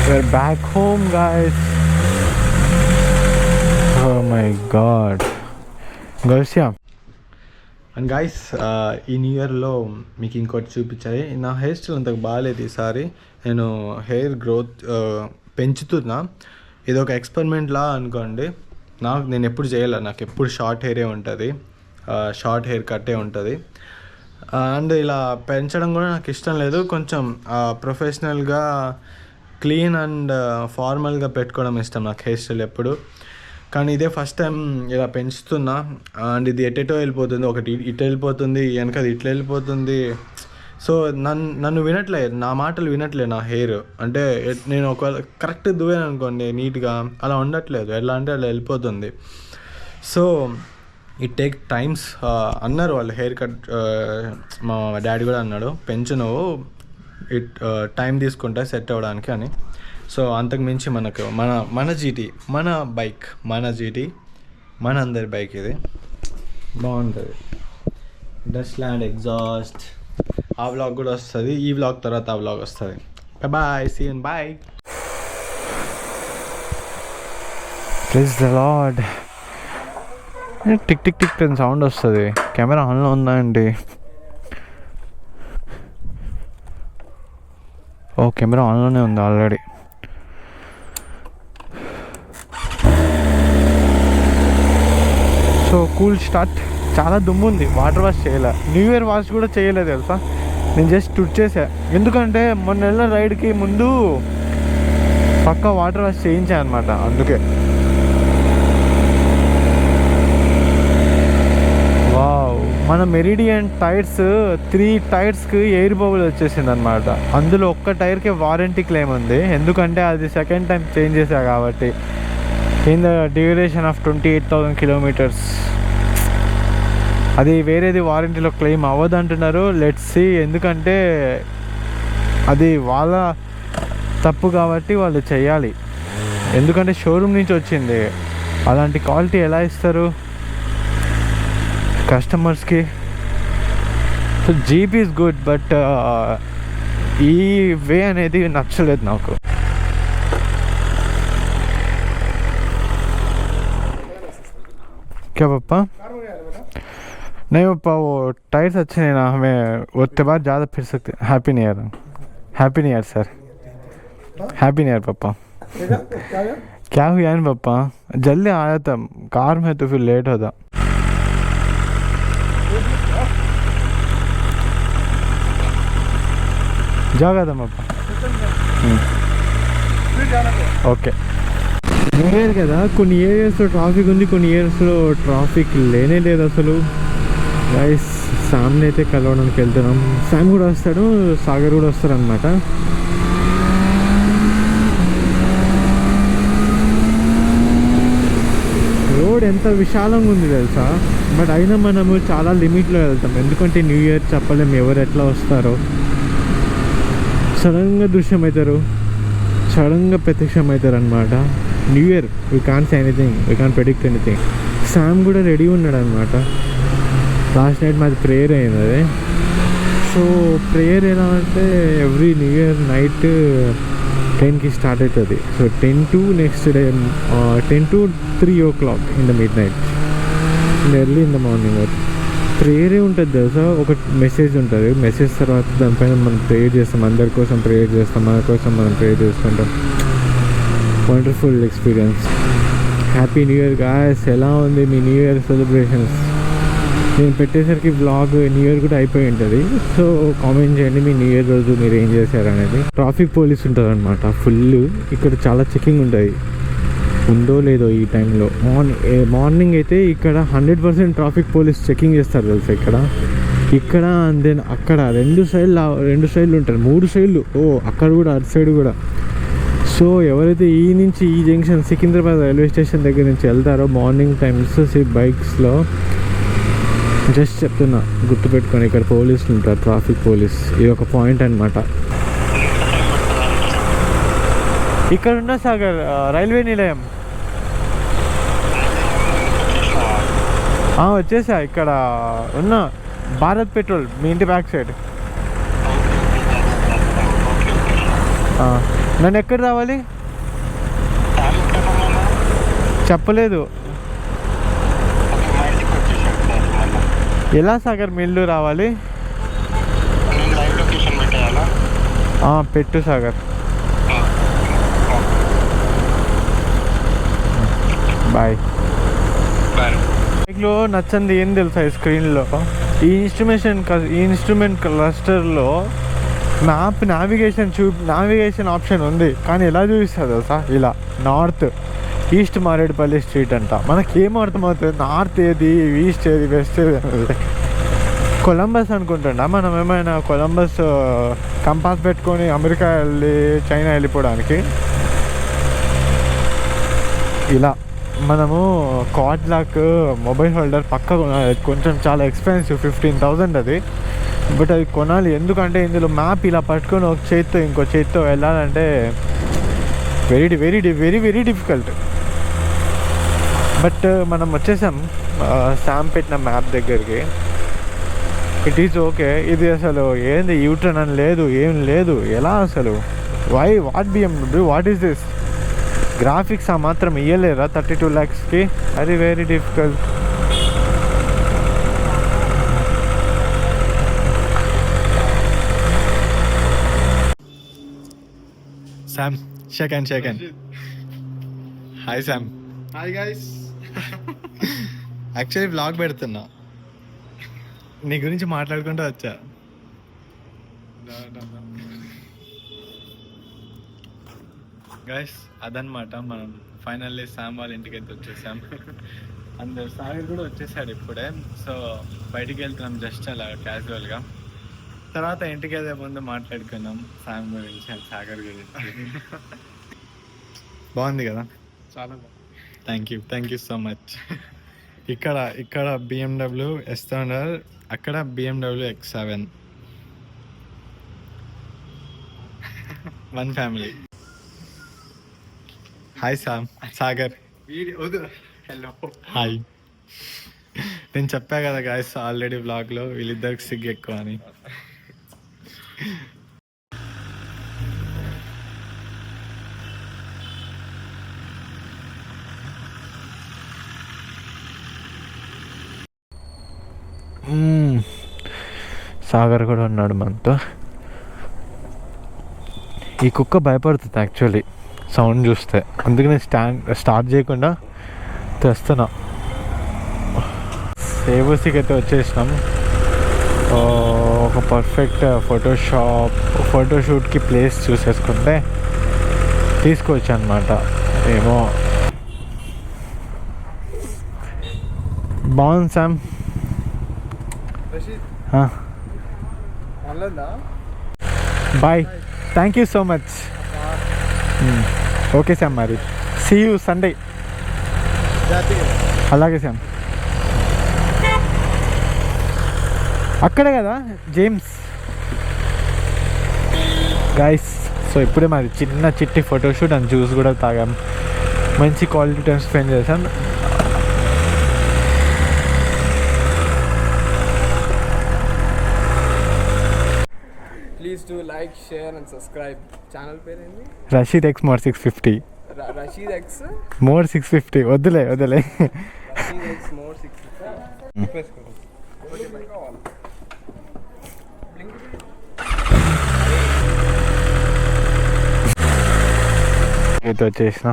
We're back home, guys. Oh my god. Garcia. And guys ఈ new ఇయర్లో మీకు ఇంకోటి చూపించాలి. నా హెయిర్ స్టైల్ అంతకు బాగాలేదు ఈసారి. నేను హెయిర్ గ్రోత్ పెంచుతున్నా. ఇది ఒక ఎక్స్పెరిమెంట్లా అనుకోండి. నేను ఎప్పుడు చేయాలి, నాకు ఎప్పుడు షార్ట్ హెయిరే ఉంటుంది, షార్ట్ హెయిర్ కట్టే ఉంటుంది. అండ్ ఇలా పెంచడం కూడా నాకు ఇష్టం లేదు. కొంచెం ప్రొఫెషనల్గా క్లీన్ అండ్ ఫార్మల్గా పెట్టుకోవడం ఇష్టం నాకు హెయిర్ స్టైల్ ఎప్పుడు. కానీ ఇదే ఫస్ట్ టైం ఇలా పెంచుతున్నా. అండ్ ఇది ఎటెటో వెళ్ళిపోతుంది, ఒకటి ఇటు వెళ్ళిపోతుంది, వెనకది ఇట్లా వెళ్ళిపోతుంది. సో నన్ను వినట్లేదు, నా మాటలు వినట్లేదు నా హెయిర్. అంటే నేను ఒకవేళ కరెక్ట్ దువ్వాను అనుకోండి నీట్గా, అలా ఉండట్లేదు, ఎలా అంటే అలా వెళ్ళిపోతుంది. సో ఇట్ టేక్ టైమ్స్ అన్నారు వాళ్ళు, హెయిర్ కట్ మా డాడీ కూడా అన్నాడు, పెంచు నువ్వు, ఇట్ టైం తీసుకుంటా సెట్ అవ్వడానికి అని. సో అంతకు మించి మనకు మన జీటీ, మన బైక్, మన జీటీ, మన అందరి బైక్ ఇది బాగుంటుంది. డస్ట్ ల్యాండ్ ఎగ్జాస్ట్, ఆ వ్లాగ్ కూడా వస్తుంది, ఈ వ్లాగ్ తర్వాత ఆ వ్లాగ్ వస్తుంది. Bye, see you, bye. Praise the Lord. Tick tick tick అని సౌండ్ వస్తుంది. కెమెరా ఆన్లో ఉందా అండి? ఓ, కెమెరా ఆన్లోనే ఉంది ఆల్రెడీ. So cool start. చాలా దుమ్ము ఉంది, వాటర్ వాష్ చేయలే, న్యూ ఇయర్ వాష్ కూడా చేయలేదు తెలుసా. నేను జస్ట్ తుడిచేసా, ఎందుకంటే మొన్న నెల రైడ్కి ముందు పక్కా వాటర్ వాష్ చేయించాను అనమాట, అందుకే. వావ్, మన మెరిడియన్ టైర్స్ 3 టైర్స్కి ఎయిర్ బబుల్ వచ్చేసింది అనమాట. అందులో ఒక్క టైర్కి వారంటీ క్లెయిమ్ ఉంది, ఎందుకంటే అది సెకండ్ టైం చేంజ్ చేశా కాబట్టి. In the duration of 28,000 kilometers. అది వేరేది వారంటీలో క్లెయిమ్ అవ్వదు అంటున్నారు. లెట్స్ సీ, ఎందుకంటే అది వాళ్ళ తప్పు కాబట్టి వాళ్ళు చేయాలి, ఎందుకంటే షోరూమ్ నుంచి వచ్చింది. అలాంటి క్వాలిటీ ఎలా ఇస్తారు కస్టమర్స్కి? So jeep is good, but ఈ వే అనేది నచ్చలేదు నాకు. क्या पापा? नहीं पापा, वो टायर्स अच्छे नहीं ना, हमें उसके बाद ज़्यादा फिर सकते. Happy new year. Happy new year sir. Happy new year पापा. क्या हुआ है पापा? जल्दी आया था, कार में तो फिर लेट होता. जागा था पापा. ఓకే. న్యూ ఇయర్ కదా, కొన్ని ఏరియాస్లో ట్రాఫిక్ ఉంది, కొన్ని ఏరియాస్లో ట్రాఫిక్ లేనే లేదు అసలు. గైస్, శామ్ని అయితే కలవడానికి వెళ్తున్నాం. శామ్ కూడా వస్తాడు, సాగర్ కూడా వస్తారు అనమాట. రోడ్ ఎంత విశాలంగా ఉంది తెలుసా, బట్ అయినా మనము చాలా లిమిట్లో వెళ్తాం, ఎందుకంటే న్యూ ఇయర్ చెప్పలేము ఎవరు ఎట్లా వస్తారో. సడన్గా దృశ్యమవుతారు, సడన్గా ప్రత్యక్షమవుతారు అనమాట. New year we can't say anything, we can't predict anything. Sam కూడా రెడీ ఉన్నాడు అనమాట. లాస్ట్ నైట్ మాది ప్రేయర్ అయింది అది. సో ప్రేయర్ ఎలా అంటే ఎవ్రీ న్యూ ఇయర్ నైట్ 10కి స్టార్ట్ అవుతుంది. So 10 to next day 10 to 3 o'clock in the midnight, early in the morning. ప్రేయరే ఉంటుంది తెలుసా. ఒక మెసేజ్ ఉంటుంది, మెసేజ్ తర్వాత దానిపైన మనం ప్రేయర్ చేస్తాం, అందరి కోసం ప్రేయర్ చేస్తాం, మన కోసం మనం ప్రేయర్ చేసుకుంటాం. Wonderful experience. Happy new year guys. ఎలా ఉంది మీ న్యూ ఇయర్ సెలబ్రేషన్స్? నేను పెట్టేసరికి బ్లాగ్ న్యూ ఇయర్ కూడా అయిపోయి ఉంటుంది. సో కామెంట్ చేయండి మీ న్యూ ఇయర్ రోజు మీరు ఏం చేశారు అనేది. ట్రాఫిక్ పోలీస్ ఉంటుంది అనమాట ఫుల్. ఇక్కడ చాలా చెకింగ్ ఉంటుంది, ఉందో లేదో ఈ టైంలో. మార్నింగ్ అయితే ఇక్కడ 100% ట్రాఫిక్ పోలీస్ చెకింగ్ చేస్తారు తెలుసా ఇక్కడ. అండ్ దెన్ అక్కడ రెండు సైడ్లు ఉంటారు, 3 సైడ్లు. అక్కడ కూడా, అటు సైడ్ కూడా. సో ఎవరైతే ఈ నుంచి ఈ జంక్షన్ సికింద్రాబాద్ రైల్వే స్టేషన్ దగ్గర నుంచి వెళ్తారో మార్నింగ్ టైమ్స్ బైక్స్లో, జస్ట్ చెప్తున్నా గుర్తుపెట్టుకొని, ఇక్కడ పోలీసులు ఉంటారు, ట్రాఫిక్ పోలీస్. ఇది ఒక పాయింట్ అనమాట. ఇక్కడ ఉన్న సాగర్ రైల్వే నిలయం వచ్చేసా. ఇక్కడ ఉన్న భారత్ పెట్రోల్ మీ ఇంటి బ్యాక్ సైడ్. నన్ను ఎక్కడ రావాలి చెప్పలేదు. ఎలా సాగర్ మీ ఇల్లు రావాలి? పెట్టు సాగర్. బాయ్. బైక్లో నచ్చంది ఏం తెలుసా ఈ స్క్రీన్లో? ఈ ఇన్స్ట్రుమెంట్ క్లస్టర్లో మ్యాప్ నావిగేషన్ ఆప్షన్ ఉంది, కానీ ఎలా చూపిస్తుంది తెలుసా? ఇలా నార్త్ ఈస్ట్ మారేడుపల్లి స్ట్రీట్ అంట. మనకేం అర్థమవుతుంది నార్త్ ఏది, ఈస్ట్ ఏది, వెస్ట్ ఏది అనేది? కొలంబస్ అనుకుంటుండ మనం ఏమైనా కొలంబస్ కంపాస్ పెట్టుకొని అమెరికా వెళ్ళి చైనా వెళ్ళిపోవడానికి. ఇలా మనము కార్డ్ మొబైల్ హోల్డర్ పక్క కొనాలి. కొంచెం చాలా ఎక్స్పెన్సివ్, 15,000 అది. బట్ అది కొనాలి, ఎందుకంటే ఇందులో మ్యాప్ ఇలా పట్టుకొని ఒక చేత్తో ఇంకో చేత్తో వెళ్ళాలంటే very very very very difficult. But మనం వచ్చేసాం శామ్ పెట్టిన మ్యాప్ దగ్గరికి. It is okay. ఇది అసలు ఏంది యూటర్న్ అని లేదు, ఏం లేదు. ఎలా అసలు what BMW, what is this? Graphics ఆ మాత్రం ఇయ్యలేరా 32 lakhsకి? అది very difficult. Sam, shake hand. Hi Sam. Hi guys. Actually vlog పెడుతున్నా, నీ గురించి మాట్లాడుకుంటూ వచ్చా. గైస్ అదనమాట, మనం ఫైనల్లీ శామ్ వాళ్ళ ఇంటికి అయితే వచ్చేసాం. అందరు సాగర్ కూడా వచ్చేసాడు ఇప్పుడే. సో బయటికి వెళ్తున్నాం జస్ట్ అలా క్యాజువల్గా. తర్వాత ఇంటికి వెళ్ళే ముందు మాట్లాడుకున్నాం శామ్ గురించి అండ్ సాగర్ గురించి. బాగుంది కదా? చాలా థ్యాంక్ యూ సో మచ్. ఇక్కడ BMW S-Thunder, అక్కడ BMW X7, one family. Hi Sagar. Hello hi. నేను చెప్పా కదా గాయస్ ఆల్రెడీ వ్లాగ్లో వీళ్ళిద్దరికి సిగ్గు ఎక్కువ అని. సాగర్ కూడా ఉన్నాడు మనతో. ఈ కుక్క భయపడుతుంది యాక్చువల్లీ సౌండ్ చూస్తే, అందుకనే స్టార్ట్ చేయకుండా తెస్తున్నా. సేవూసికి అయితే వచ్చేసినాం. ఒక పర్ఫెక్ట్ ఫోటోషూట్కి ప్లేస్ చూసేసుకుంటే తీసుకోవచ్చు అనమాట. ఏమో బాగుంది Sam. Bye, thank you so much. Okay Sam, మరి సీ యూ సండే. అలాగే శామ్. అక్కడే కదా జేమ్స్. గైస్ సో ఇప్పుడే మాది చిన్న చిట్టి ఫోటోషూట్ అండ్ జ్యూస్ కూడా తాగాం. మంచి క్వాలిటీ టైం స్పెండ్ చేసాం. Please do like, share and subscribe. Channel పేరు ఏంది? Rashid X More 650. Rashid X More 650. వద్దులే రషీద్ X More 650. అయితే వచ్చేసిన.